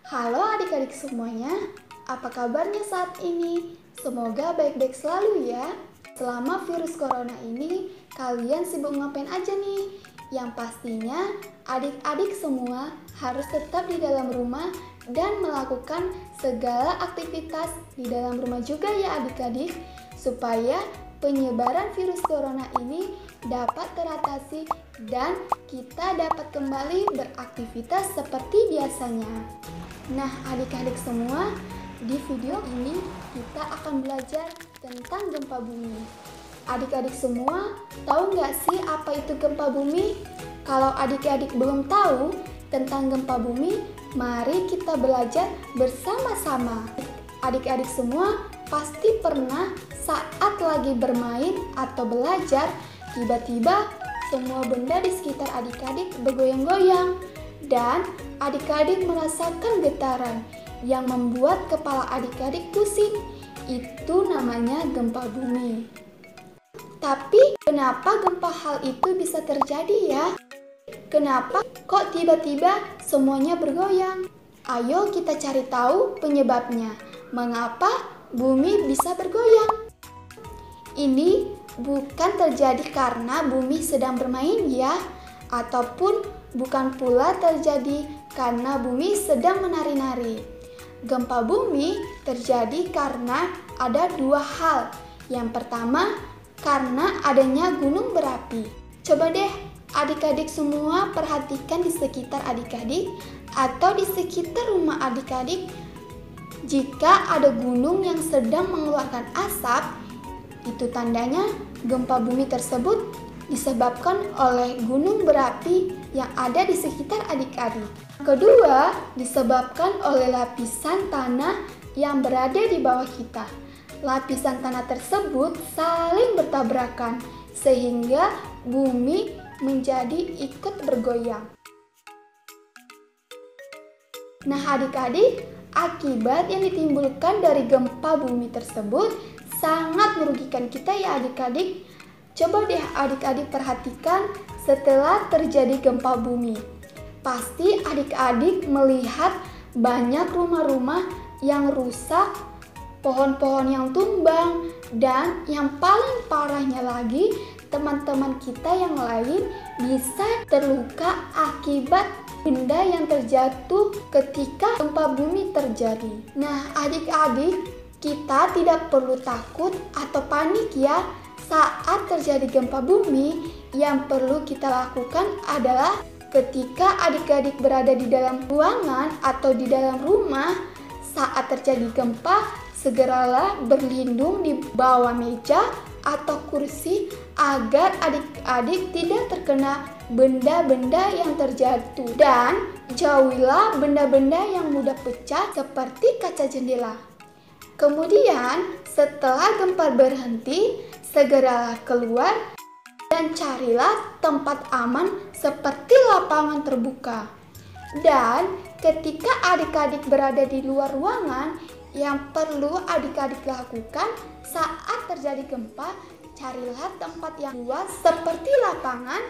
Halo adik-adik semuanya, apa kabarnya saat ini? Semoga baik-baik selalu ya. Selama virus corona ini, kalian sibuk ngapain aja nih? Yang pastinya, adik-adik semua harus tetap di dalam rumah dan melakukan segala aktivitas di dalam rumah juga ya adik-adik, supaya penyebaran virus corona ini dapat teratasi dan kita dapat kembali beraktivitas seperti biasanya. Nah, adik-adik semua, di video ini kita akan belajar tentang gempa bumi. Adik-adik semua, tahu nggak sih apa itu gempa bumi? Kalau adik-adik belum tahu tentang gempa bumi, mari kita belajar bersama-sama. Adik-adik semua pasti pernah saat lagi bermain atau belajar, tiba-tiba semua benda di sekitar adik-adik bergoyang-goyang. Dan adik-adik merasakan getaran yang membuat kepala adik-adik pusing. Itu namanya gempa bumi. Tapi kenapa gempa hal itu bisa terjadi ya? Kenapa kok tiba-tiba semuanya bergoyang? Ayo kita cari tahu penyebabnya. Mengapa bumi bisa bergoyang? Ini bukan terjadi karena bumi sedang bermain ya, ataupun bukan pula terjadi karena bumi sedang menari-nari. Gempa bumi terjadi karena ada dua hal. Yang pertama, karena adanya gunung berapi. Coba deh adik-adik semua perhatikan di sekitar adik-adik atau di sekitar rumah adik-adik. Jika ada gunung yang sedang mengeluarkan asap, itu tandanya gempa bumi tersebut disebabkan oleh gunung berapi yang ada di sekitar adik-adik. Kedua, disebabkan oleh lapisan tanah yang berada di bawah kita. Lapisan tanah tersebut saling bertabrakan sehingga bumi menjadi ikut bergoyang. Nah adik-adik, akibat yang ditimbulkan dari gempa bumi tersebut sangat merugikan kita ya adik-adik. Coba deh adik-adik perhatikan setelah terjadi gempa bumi. Pasti adik-adik melihat banyak rumah-rumah yang rusak, pohon-pohon yang tumbang, dan yang paling parahnya lagi, teman-teman kita yang lain bisa terluka akibat benda yang terjatuh ketika gempa bumi terjadi. Nah adik-adik, kita tidak perlu takut atau panik ya. Saat terjadi gempa bumi, yang perlu kita lakukan adalah ketika adik-adik berada di dalam ruangan atau di dalam rumah, saat terjadi gempa, segeralah berlindung di bawah meja atau kursi agar adik-adik tidak terkena benda-benda yang terjatuh. Dan jauhilah benda-benda yang mudah pecah seperti kaca jendela. Kemudian, setelah gempa berhenti, segeralah keluar dan carilah tempat aman seperti lapangan terbuka. Dan ketika adik-adik berada di luar ruangan, yang perlu adik-adik lakukan saat terjadi gempa, carilah tempat yang luas seperti lapangan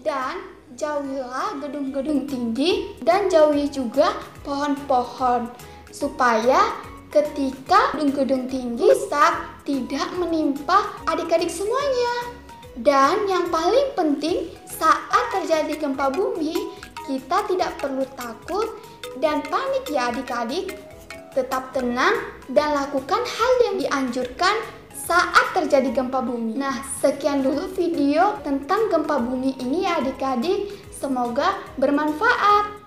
dan jauhilah gedung-gedung tinggi dan jauhi juga pohon-pohon supaya ketika gedung-gedung tinggi rusak tidak menimpa adik-adik semuanya. Dan yang paling penting saat terjadi gempa bumi, kita tidak perlu takut dan panik ya adik-adik. Tetap tenang dan lakukan hal yang dianjurkan saat terjadi gempa bumi. Nah, sekian dulu video tentang gempa bumi ini ya adik-adik. Semoga bermanfaat.